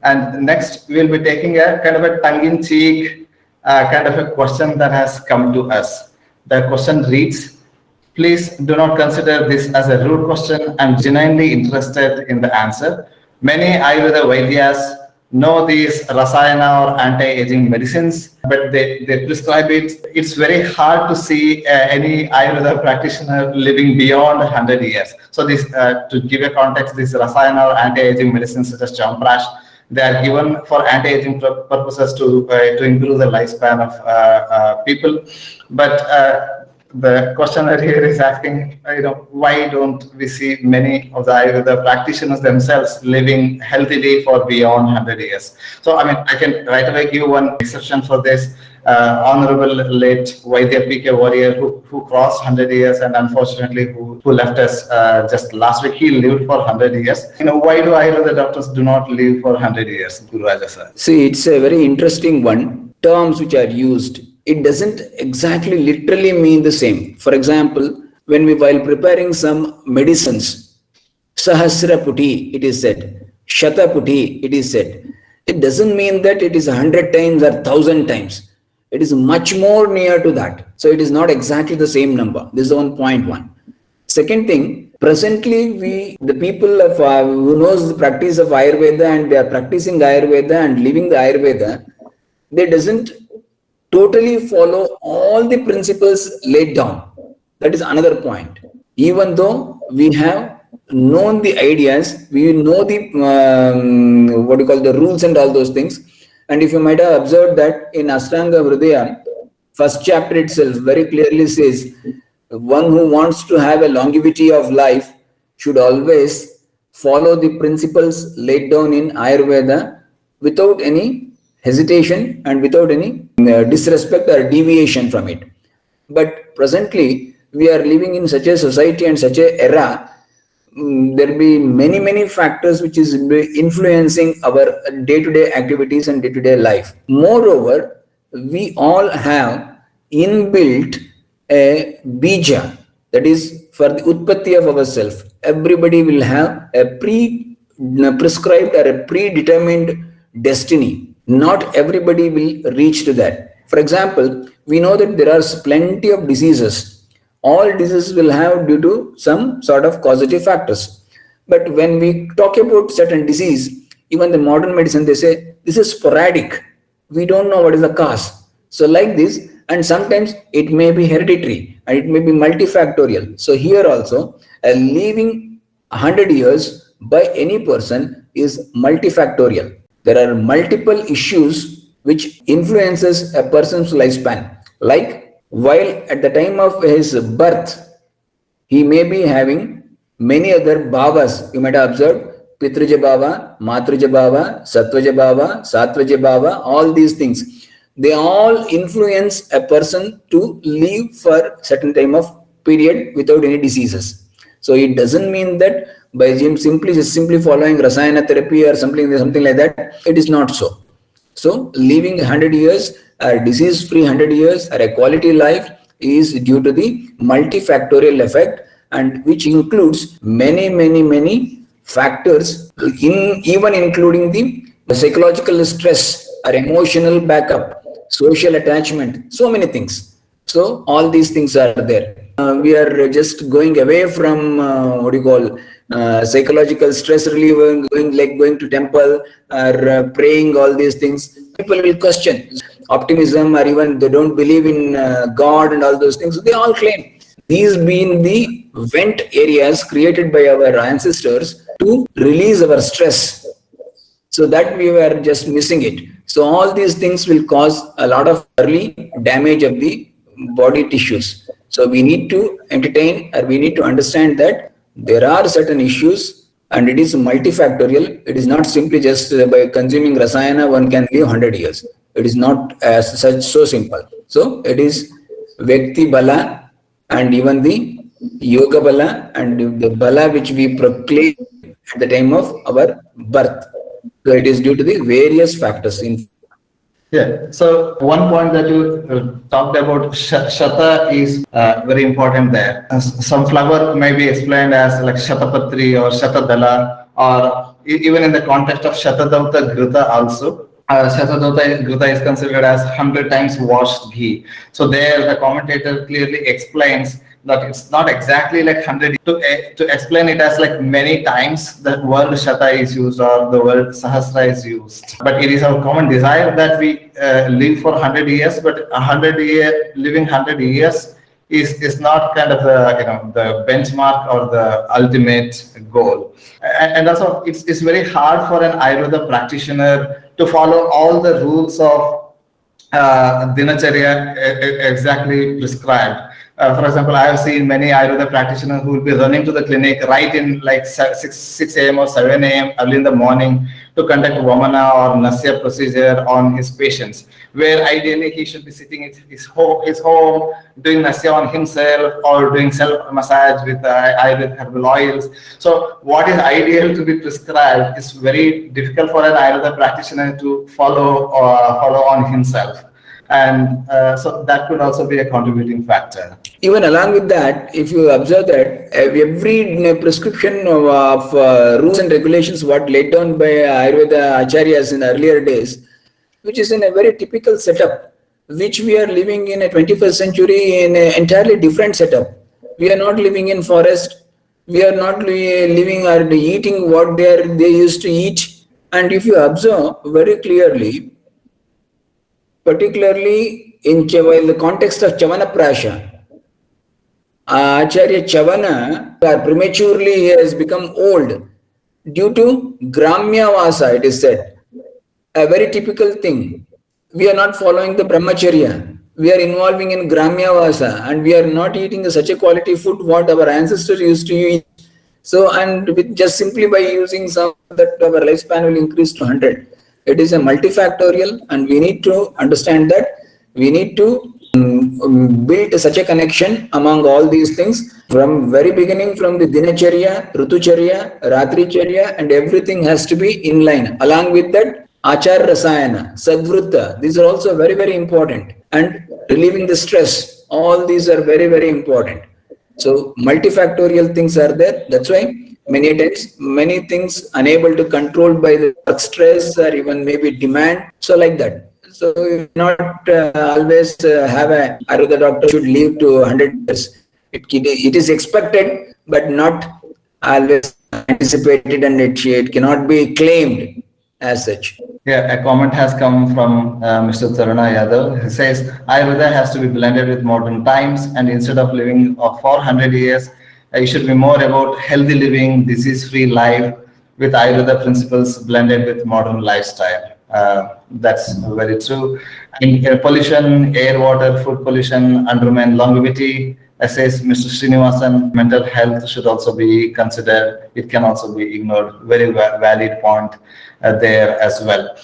And next, we'll be taking a kind of a tongue-in-cheek kind of a question that has come to us. The question reads, please do not consider this as a rude question. I'm genuinely interested in the answer. Many Ayurveda Vaidyas know these rasayana or anti-aging medicines, but they prescribe it. It's very hard to see any Ayurveda practitioner living beyond 100 years. So this, to give a context, these rasayana or anti-aging medicines such as Chyawanprash, they are given for anti-aging purposes to improve the lifespan of people. But the questioner here is asking, why don't we see many of the Ayurveda practitioners themselves living healthily for beyond 100 years? So, I mean, I can right away give one exception for this. Honorable late Vaidya P.K. Warrior, who crossed 100 years and unfortunately who left us just last week. He lived for 100 years. Why do Ayurveda doctors do not live for 100 years, Guru Raja sir? See, it's a very interesting one. Terms which are used, it doesn't exactly literally mean the same. For example, while preparing some medicines, Sahasra Puti, it is said, Shata Puti, it is said. It doesn't mean that it is 100 times or 1,000 times. It is much more near to that. So it is not exactly the same number. This is 1.1. Second thing, presently the people who knows the practice of Ayurveda and they are practicing Ayurveda and living the Ayurveda, they doesn't totally follow all the principles laid down. That is another point. Even though we have known the ideas, we know the the rules and all those things. And if you might have observed that in Ashtanga Hridaya, first chapter itself very clearly says, one who wants to have a longevity of life should always follow the principles laid down in Ayurveda without any hesitation and without any disrespect or deviation from it. But presently, we are living in such a society and such a era. There will be many factors which is influencing our day-to-day activities and day-to-day life. Moreover, we all have inbuilt a bija, that is for the utpatti of ourselves. Everybody will have a prescribed or a predetermined destiny. Not everybody will reach to that. For example, we know that there are plenty of diseases. All diseases will have due to some sort of causative factors. But when we talk about certain disease, even the modern medicine, they say, this is sporadic. We don't know what is the cause. So like this, and sometimes it may be hereditary and it may be multifactorial. So here also, living 100 years by any person is multifactorial. There are multiple issues which influences a person's lifespan. Like, while at the time of his birth, he may be having many other bhavas. You might have observed Pitraja bhava, Matraja bhava, Sattvaja bhava, Sattvaja bhava, all these things. They all influence a person to live for certain time of period without any diseases. So it doesn't mean that by simply following Rasayana therapy or something like that, it is not so. So living 100 years, a disease-free 100 years, or a quality life is due to the multifactorial effect, and which includes many factors, even including the psychological stress or emotional backup, social attachment, so many things. So all these things are there. We are just going away from psychological stress reliever, going to temple or praying, all these things. People will question optimism, or even they don't believe in God and all those things. They all claim these being the vent areas created by our ancestors to release our stress. So that we were just missing it. So all these things will cause a lot of early damage of the body tissues. So we need to entertain, or we need to understand that there are certain issues and it is multifactorial. It is not simply just by consuming Rasayana one can live 100 years. It is not as such so simple. So it is Vyakti Bala and even the Yoga Bala and the Bala which we proclaim at the time of our birth. So it is due to the various factors. Yeah. So one point that you talked about, Shata, is very important there. Some flower may be explained as like Shatapatri or Shatadala, or even in the context of Shatadauta Grita also. Shatadauta Grita is considered as 100 times washed ghee. So there the commentator clearly explains that it's not exactly like 100. To explain it as like many times the word Shata is used or the word Sahasra is used. But it is our common desire that we live for 100 years, but living 100 years is not kind of the benchmark or the ultimate goal. And also it's very hard for an Ayurveda practitioner to follow all the rules of dinacharya exactly prescribed. For example, I have seen many Ayurveda practitioners who will be running to the clinic right in like 6 a.m. or 7 a.m. early in the morning to conduct Vamana or Nasya procedure on his patients, where ideally he should be sitting at his home doing Nasya on himself or doing self massage with Ayurvedic herbal oils. So what is ideal to be prescribed is very difficult for an Ayurveda practitioner to follow on himself. And so that could also be a contributing factor. Even along with that, if you observe that every prescription of rules and regulations what laid down by Ayurveda acharyas in earlier days, which is in a very typical setup, which we are living in a 21st century in an entirely different setup. We are not living in forest. We are not living or eating what they used to eat. And if you observe very clearly, particularly in the context of Chavana Prasha, Acharya Chavana prematurely has become old due to Gramya Vasa, it is said. A very typical thing. We are not following the Brahmacharya. We are involving in Gramya Vasa and we are not eating such a quality food what our ancestors used to eat. So, and with just simply by using some that our lifespan will increase to 100. It is a multifactorial and we need to understand that we need to build such a connection among all these things from very beginning, from the Dinacharya, Rutucharya, Ratricharya, and everything has to be in line. Along with that, Achar Rasayana, Sadvrutta, these are also very, very important. And relieving the stress, all these are very, very important. So multifactorial things are there. That's why many times, many things unable to control by the work stress or even maybe demand. So like that. So you not always have a Ayurveda doctor should live to 100 years. It is expected, but not always anticipated, and it cannot be claimed as such. Yeah, a comment has come from Mr. Taruna Yadav. He says Ayurveda has to be blended with modern times, and instead of living for 100 years, it should be more about healthy living, disease-free life with Ayurveda principles blended with modern lifestyle. That's very true. In air pollution, air, water, food pollution, undermine longevity. Says Mr. Srinivasan, mental health should also be considered. It can also be ignored. Very valid point there as well.